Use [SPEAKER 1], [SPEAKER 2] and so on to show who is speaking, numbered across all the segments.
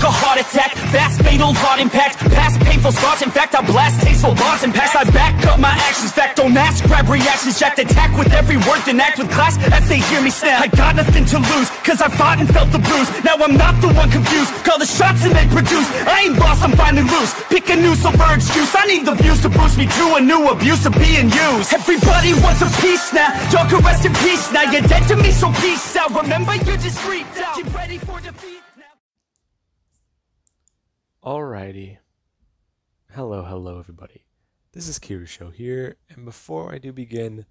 [SPEAKER 1] a heart attack. Fast fatal heart impact. Past painful scars. In fact, I blast tasteful bars and packs. I back up my actions. Fact, don't ask, grab reactions. Jacked attack with every word, then act with class as they hear me snap. I got nothing to lose, cause I fought and felt the bruise. Now I'm not the one confused. Call the shots and they produce. I ain't lost, I'm finally loose. Pick a new silver excuse. I need the views to boost me to a new abuse of being used. Everybody wants a piece now. Y'all can rest in peace now. You're dead to me, so peace out. Remember, you're just freaked out. Get ready for defeat now.
[SPEAKER 2] Alrighty. Hello everybody. This is Kirusho here, and before I do begin,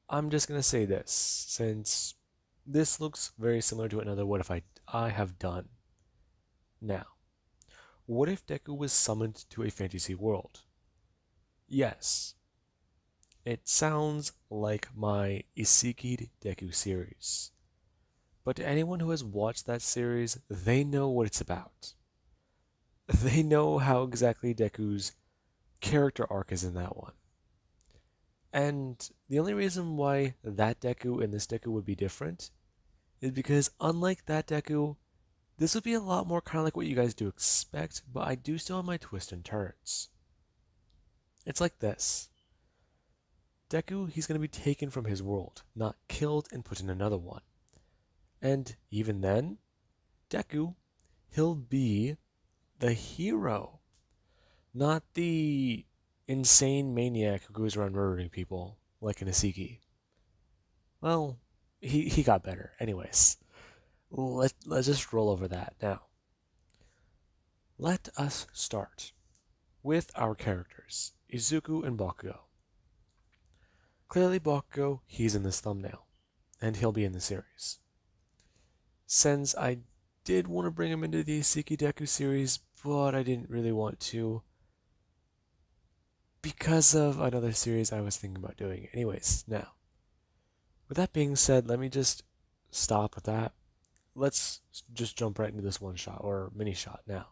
[SPEAKER 2] I'm just gonna say this, since this looks very similar to another What If I have done. Now, what if Deku was summoned to a fantasy world? Yes. It sounds like my Iseki'd Deku series. But to anyone who has watched that series, they know what it's about. They know how exactly Deku's character arc is in that one. And the only reason why that Deku and this Deku would be different is because unlike that Deku, this would be a lot more kind of like what you guys do expect, but I do still have my twists and turns. It's like this. Deku, he's going to be taken from his world, not killed and put in another one. And even then, Deku, he'll be the hero, not the insane maniac who goes around murdering people like an Iseki. Well, he got better. Anyways, let's just roll over that now. Let us start with our characters, Izuku and Bakugo. Clearly Bakugo, he's in this thumbnail, and he'll be in the series. Since I did want to bring him into the Iseki Deku series, but I didn't really want to because of another series I was thinking about doing. Anyways, now, with that being said, let me just stop with that. Let's just jump right into this one shot, or mini shot now.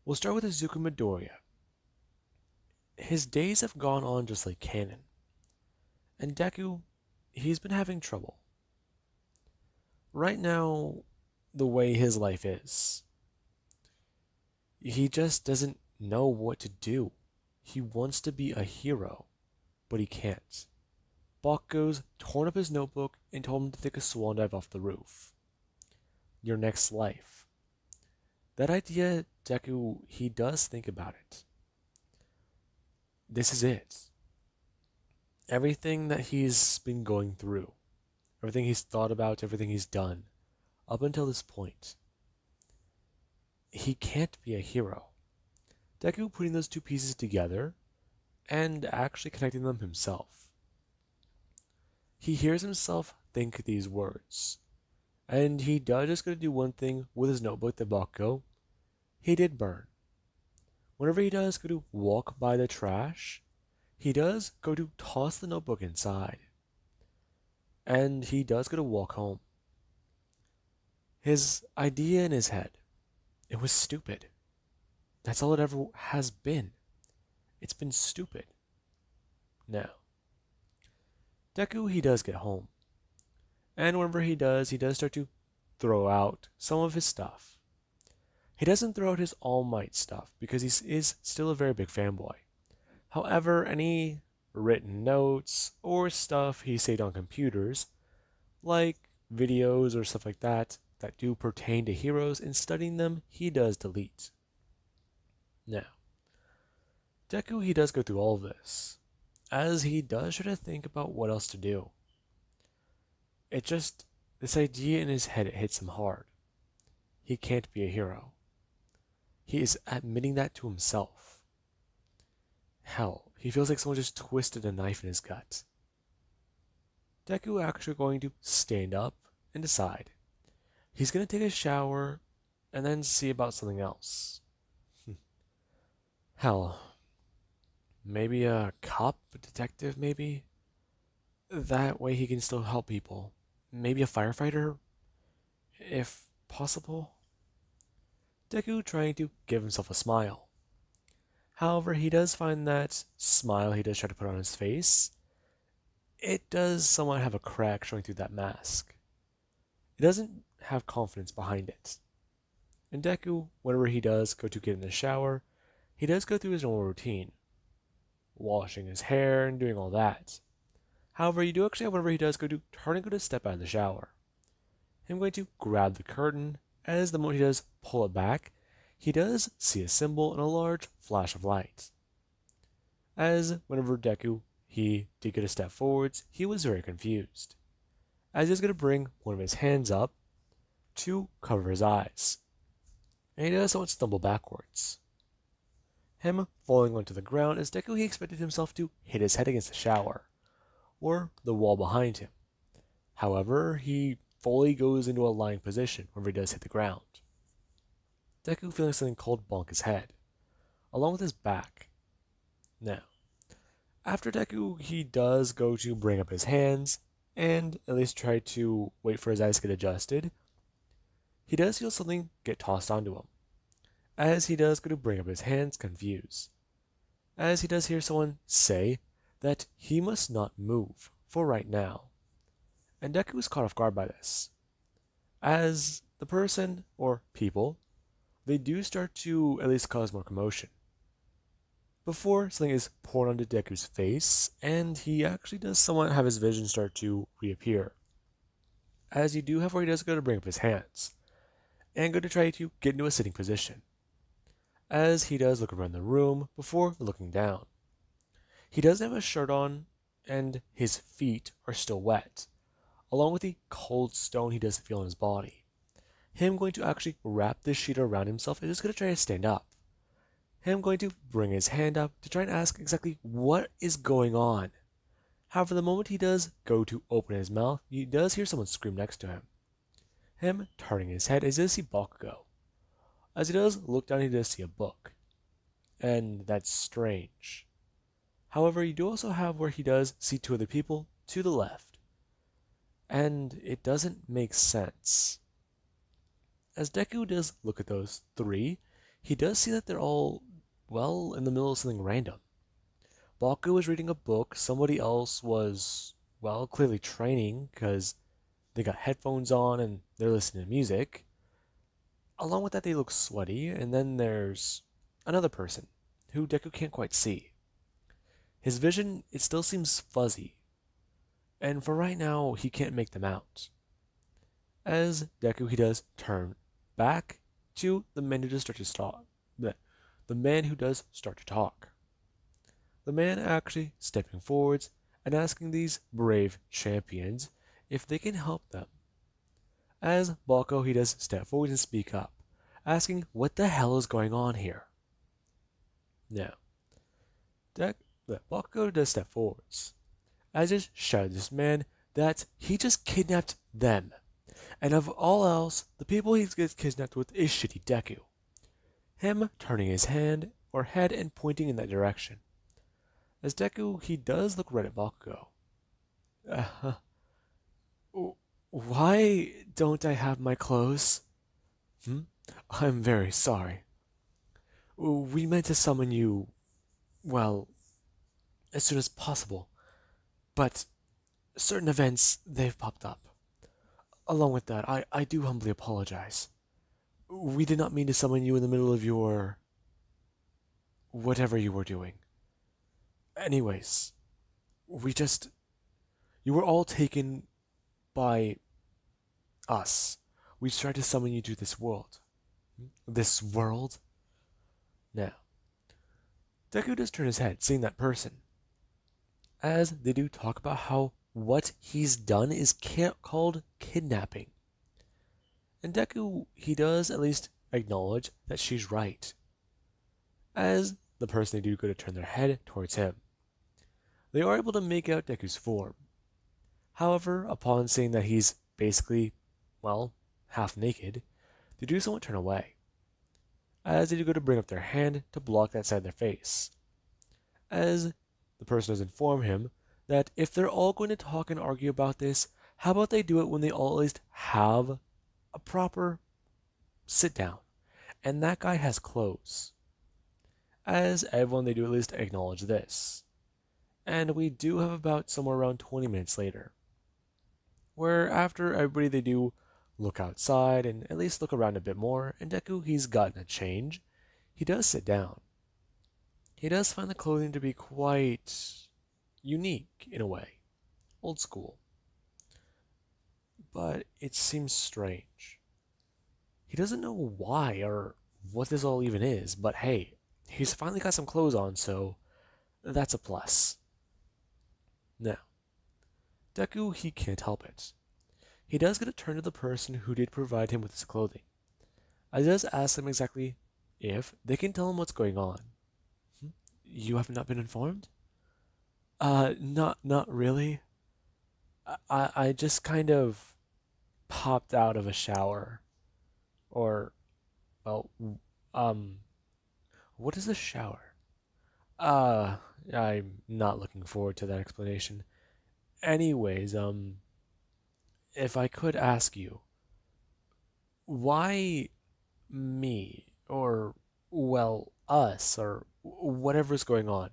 [SPEAKER 2] We'll start with Izuku Midoriya. His days have gone on just like canon. And Deku, he's been having trouble. Right now, the way his life is, he just doesn't know what to do. He wants to be a hero, but he can't. Bakugo's torn up his notebook and told him to take a swan dive off the roof. Your next life. That idea, Deku, he does think about it. This is it. Everything that he's been going through, everything he's thought about, everything he's done, up until this point, he can't be a hero. Deku putting those two pieces together and actually connecting them himself. He hears himself think these words, and he does just go to do one thing with his notebook that Bakugo, he did burn. Whenever he does go to walk by the trash, he does go to toss the notebook inside. And he does go to walk home. His idea in his head, it was stupid. That's all it ever has been. It's been stupid. Now, Deku, he does get home. And whenever he does start to throw out some of his stuff. He doesn't throw out his All Might stuff because he is still a very big fanboy. However, any written notes or stuff he saved on computers, like videos or stuff like that do pertain to heroes and studying them, he does delete. Now, Deku, he does go through all of this, as he does try to think about what else to do. This idea in his head, it hits him hard. He can't be a hero. He is admitting that to himself. Hell, he feels like someone just twisted a knife in his gut. Deku actually going to stand up and decide. He's going to take a shower and then see about something else. Hell, maybe a cop, a detective maybe? That way he can still help people. Maybe a firefighter, if possible. Deku trying to give himself a smile. However, he does find that smile he does try to put on his face, it does somewhat have a crack showing through that mask. It doesn't have confidence behind it. And Deku, whenever he does go to get in the shower, he does go through his normal routine, washing his hair and doing all that. However, you do actually have whenever he does go to step out of the shower. Him going to grab the curtain, as the moment he does pull it back, he does see a symbol and a large flash of light. As whenever Deku he did get a step forwards, he was very confused, as he's going to bring one of his hands up to cover his eyes, and he does somewhat stumble backwards. Him falling onto the ground as Deku he expected himself to hit his head against the shower, or the wall behind him. However, he fully goes into a lying position whenever he does hit the ground. Deku feeling something cold bonk his head, along with his back. Now, after Deku, he does go to bring up his hands, and at least try to wait for his eyes to get adjusted. He does feel something get tossed onto him, as he does go to bring up his hands confused, as he does hear someone say that he must not move for right now. And Deku is caught off guard by this, as the person, or people, they do start to at least cause more commotion, before something is poured onto Deku's face, and he actually does somewhat have his vision start to reappear, as you do have where he does go to bring up his hands, and go to try to get into a sitting position, as he does look around the room before looking down. He does have a shirt on, and his feet are still wet, along with the cold stone he does feel in his body. Him going to actually wrap this sheet around himself and just going to try to stand up. Him going to bring his hand up to try and ask exactly what is going on. However, the moment he does go to open his mouth, he does hear someone scream next to him. Him turning his head as he does see Bakugo. As he does look down, he does see a book. And that's strange. However, you do also have where he does see two other people to the left. And it doesn't make sense. As Deku does look at those three, he does see that they're all, well, in the middle of something random. Bakugo was reading a book, somebody else was, well, clearly training because they got headphones on and they're listening to music. Along with that, they look sweaty, and then there's another person who Deku can't quite see. His vision, it still seems fuzzy, and for right now, he can't make them out. As Deku, he does turn back to the man who does start to talk. The man who does start to talk. The man actually stepping forwards and asking these brave champions if they can help them. As Balko, he does step forward and speak up, asking what the hell is going on here. Now, Balko does step forwards, as just shouted this man that he just kidnapped them. And of all else, the people he gets kidnapped with is shitty Deku. Him turning his head and pointing in that direction. As Deku, he does look right at Bakugo. Why don't I have my clothes? I'm very sorry. We meant to summon you, well, as soon as possible. But certain events, they've popped up. Along with that, I do humbly apologize. We did not mean to summon you in the middle of your whatever you were doing. Anyways, you were all taken by us. We tried to summon you to this world. This world? Now, Deku does turn his head, seeing that person, as they do talk about how what he's done is called kidnapping. And Deku, he does at least acknowledge that she's right, as the person they do go to turn their head towards him. They are able to make out Deku's form. However, upon seeing that he's basically, well, half naked, they do somewhat turn away, as they do go to bring up their hand to block that side of their face, as the person does inform him that if they're all going to talk and argue about this, how about they do it when they all at least have a proper sit down, and that guy has clothes. As everyone, they do at least acknowledge this. And we do have about somewhere around 20 minutes later, where after everybody, they do look outside and at least look around a bit more, and Deku, he's gotten a change. He does sit down. He does find the clothing to be quite unique in a way, old school. But it seems strange. He doesn't know why or what this all even is, but hey, he's finally got some clothes on, so that's a plus. Now, Deku, he can't help it. He does get a turn to the person who did provide him with his clothing. I does ask them exactly if they can tell him what's going on. You have not been informed? Not really. I just kind of popped out of a shower. Or, well, um, what is a shower? Uh, I'm not looking forward to that explanation. Anyways, if I could ask you, why me? Or, well, us, or whatever's going on.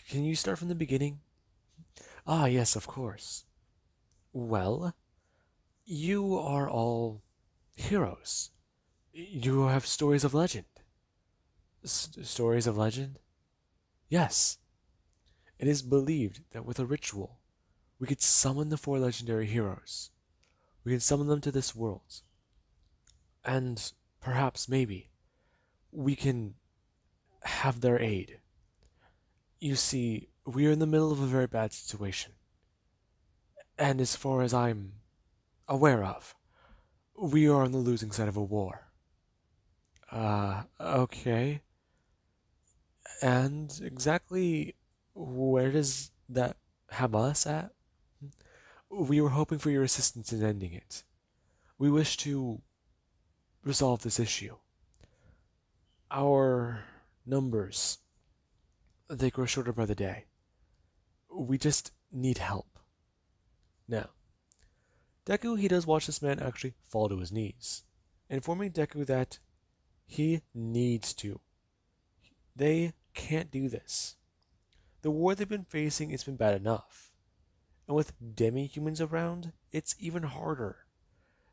[SPEAKER 2] Can you start from the beginning? Ah, yes, of course. Well, you are all heroes. You have stories of legend. Stories of legend? Yes. It is believed that with a ritual, we could summon the four legendary heroes. We can summon them to this world. And perhaps, maybe, we can have their aid. You see, we are in the middle of a very bad situation. And as far as I'm aware of, we are on the losing side of a war. Okay. And exactly where does that have us at? We were hoping for your assistance in ending it. We wish to resolve this issue. Our numbers, they grow shorter by the day. We just need help. Now, Deku, he does watch this man actually fall to his knees, informing Deku that he needs to. They can't do this. The war they've been facing has been bad enough. And with demi-humans around, it's even harder,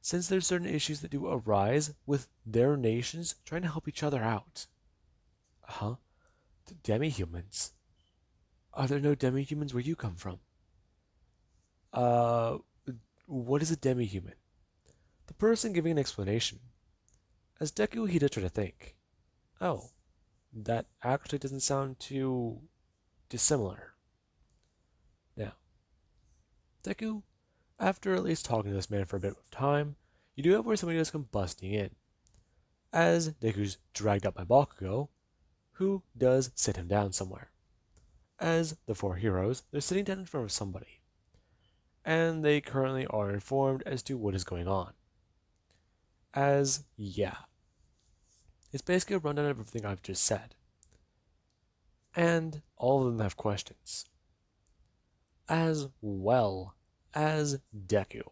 [SPEAKER 2] since there's certain issues that do arise with their nations trying to help each other out. Huh? Demi-humans? Are there no demi-humans where you come from? Uh, what is a demi-human? The person giving an explanation. As Deku, he did try to think. Oh, that actually doesn't sound too dissimilar. Now, Deku, after at least talking to this man for a bit of time, you do have where somebody does come busting in. As Deku's dragged up by Bakugo, who does sit him down somewhere. As the four heroes, they're sitting down in front of somebody. And they currently are informed as to what is going on. As, yeah. It's basically a rundown of everything I've just said. And all of them have questions. As well as Deku.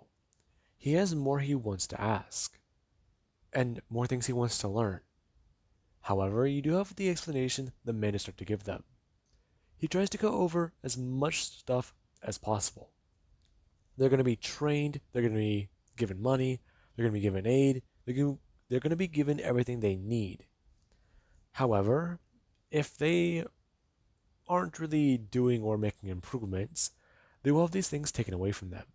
[SPEAKER 2] He has more he wants to ask. And more things he wants to learn. However, you do have the explanation the man is starting to give them. He tries to go over as much stuff as possible. They're going to be trained, they're going to be given money, they're going to be given aid, they're going to be given everything they need. However, if they aren't really doing or making improvements, they will have these things taken away from them.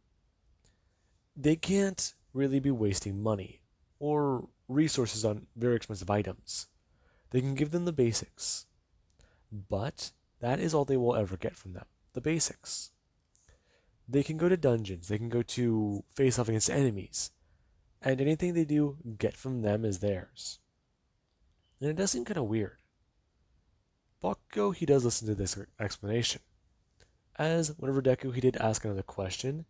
[SPEAKER 2] They can't really be wasting money or resources on very expensive items. They can give them the basics, but that is all they will ever get from them, the basics. They can go to dungeons, they can go to face off against enemies, and anything they do get from them is theirs. And it does seem kind of weird. Bakugo, he does listen to this explanation, as whenever Deku he did ask another question,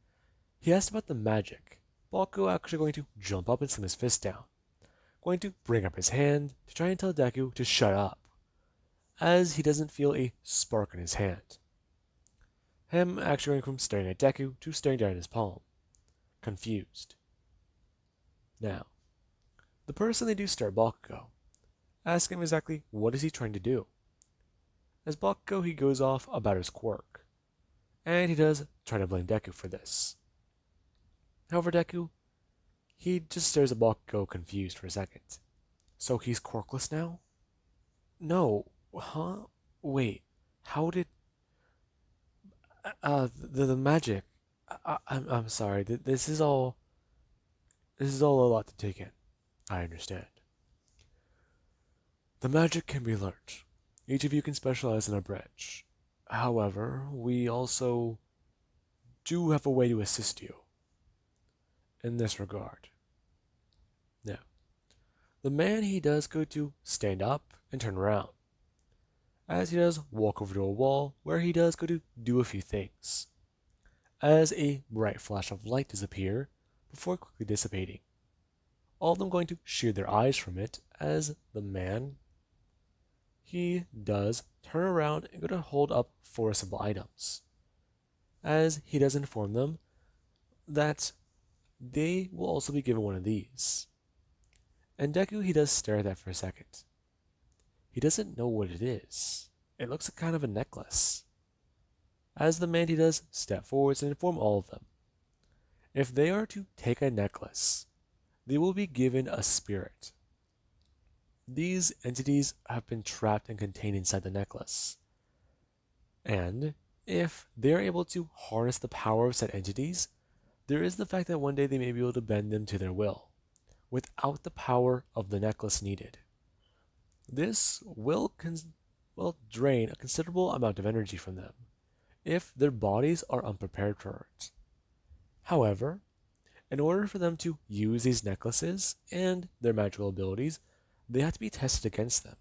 [SPEAKER 2] he asked about the magic. Bakugo actually going to jump up and slam his fist down, going to bring up his hand to try and tell Deku to shut up, as he doesn't feel a spark in his hand. Him actually going from staring at Deku to staring down at his palm, confused. Now, the person they do stare at Bakugo, ask him exactly what is he trying to do. As Bakugo he goes off about his quirk, and he does try to blame Deku for this. However, Deku, He just stares at Bakugo confused for a second. So he's quirkless now? No. Huh? Wait. How did... the magic... I'm sorry. This is all a lot to take in. I understand. The magic can be learned. Each of you can specialize in a branch. However, we also do have a way to assist you in this regard. Now, the man he does go to stand up and turn around, as he does walk over to a wall where he does go to do a few things, as a bright flash of light does appear before quickly dissipating. All of them going to shield their eyes from it as the man he does turn around and go to hold up 4 simple items, as he does inform them that they will also be given one of these. And Deku, he does stare at that for a second. He doesn't know what it is. It looks like kind of a necklace. As the man, he does step forwards and inform all of them. If they are to take a necklace, they will be given a spirit. These entities have been trapped and contained inside the necklace. And if they're able to harness the power of said entities, there is the fact that one day they may be able to bend them to their will, without the power of the necklace needed. This will drain a considerable amount of energy from them, if their bodies are unprepared for it. However, in order for them to use these necklaces and their magical abilities, they have to be tested against them.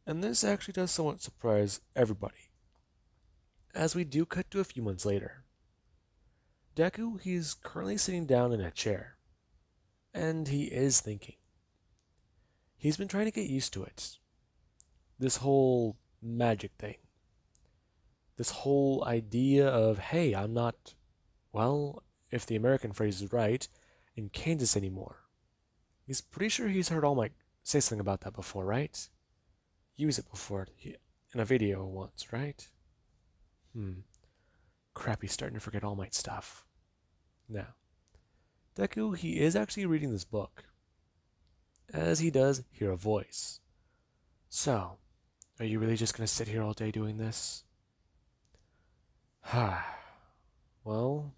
[SPEAKER 2] And this actually does somewhat surprise everybody, as we do cut to a few months later. Deku, he's currently sitting down in a chair, and he is thinking. He's been trying to get used to it. This whole magic thing. This whole idea of, hey, I'm not, well, if the American phrase is right, in Kansas anymore. He's pretty sure he's heard All Might say something about that before, right? Use it before in a video once, right? Crap, he's starting to forget All Might stuff. Now, Deku, he is actually reading this book, as he does hear a voice. So, are you really just going to sit here all day doing this? Well,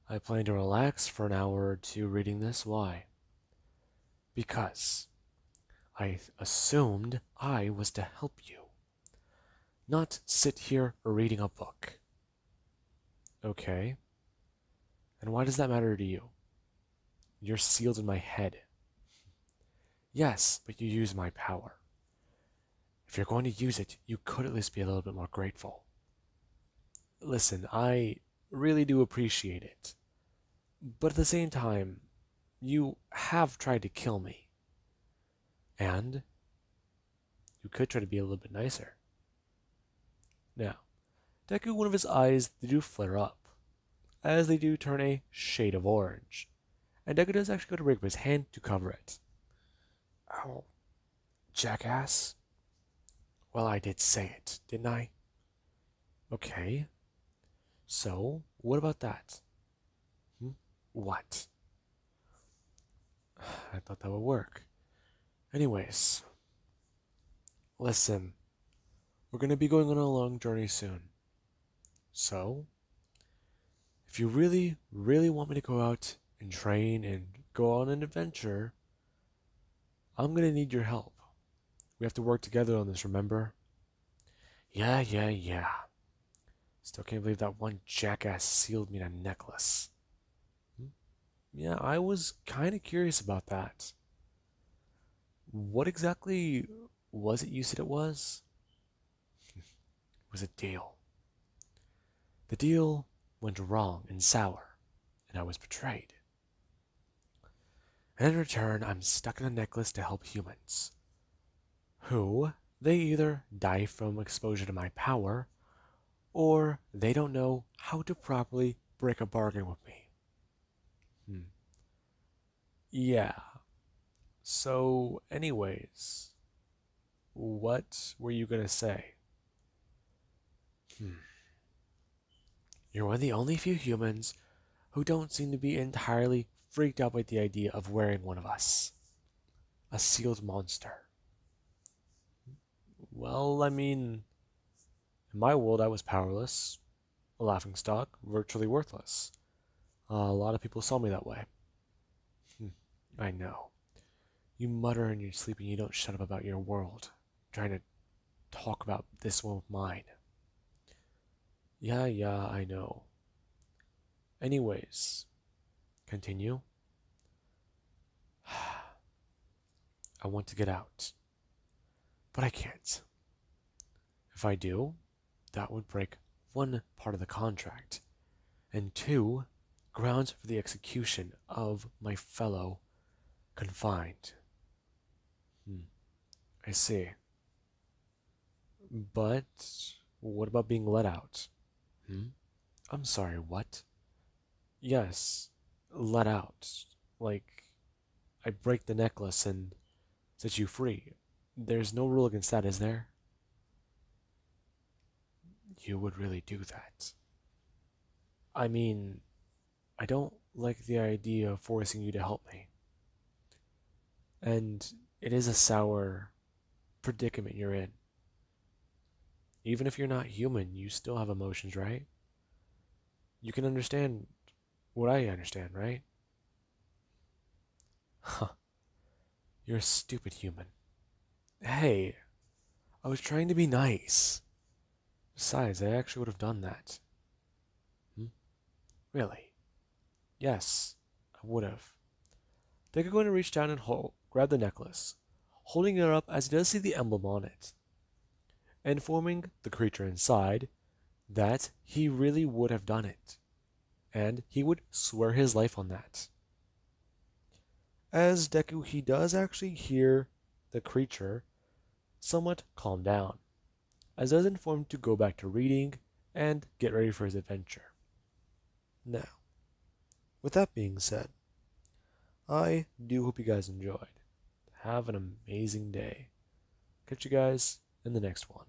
[SPEAKER 2] I plan to relax for an hour or two reading this. Why? Because I assumed I was to help you, not sit here reading a book. Okay. And why does that matter to you? You're sealed in my head. Yes, but you use my power. If you're going to use it, you could at least be a little bit more grateful. Listen, I really do appreciate it. But at the same time, you have tried to kill me. And you could try to be a little bit nicer. Now, Deku, one of his eyes, they do flare up, as they do turn a shade of orange. And Deku does actually go to break up his hand to cover it. Oh, jackass. Well, I did say it, didn't I? Okay. So, what about that? What? I thought that would work. Anyways, listen, we're going to be going on a long journey soon. So, if you really, really want me to go out and train and go on an adventure, I'm going to need your help. We have to work together on this, remember? Yeah. Still can't believe that one jackass sealed me in a necklace. Yeah, I was kind of curious about that. What exactly was it you said it was? It was a deal. The deal went wrong and sour, and I was betrayed. And in return, I'm stuck in a necklace to help humans, who, they either die from exposure to my power, or they don't know how to properly break a bargain with me. Yeah. So, anyways, what were you gonna say? You're one of the only few humans who don't seem to be entirely freaked out by the idea of wearing one of us. A sealed monster. Well, I mean, in my world I was powerless, a laughingstock, virtually worthless. A lot of people saw me that way. I know. You mutter in your sleep and you don't shut up about your world, trying to talk about this one with mine. Yeah, I know. Anyways, continue. I want to get out, but I can't. If I do, that would break one part of the contract, and two, grounds for the execution of my fellow confined. I see. But what about being let out? I'm sorry, what? Yes, let out. Like, I break the necklace and set you free. There's no rule against that, is there? You would really do that. I mean, I don't like the idea of forcing you to help me. And it is a sour predicament you're in. Even if you're not human, you still have emotions, right? You can understand what I understand, right? Huh. You're a stupid human. Hey, I was trying to be nice. Besides, I actually would have done that. Really? Yes, I would have. Deku going to reach down and grab the necklace, holding it up as he does see the emblem on it, informing the creature inside that he really would have done it, and he would swear his life on that. As Deku, he does actually hear the creature somewhat calm down, as does inform him to go back to reading and get ready for his adventure. Now, with that being said, I do hope you guys enjoyed. Have an amazing day. Catch you guys in the next one.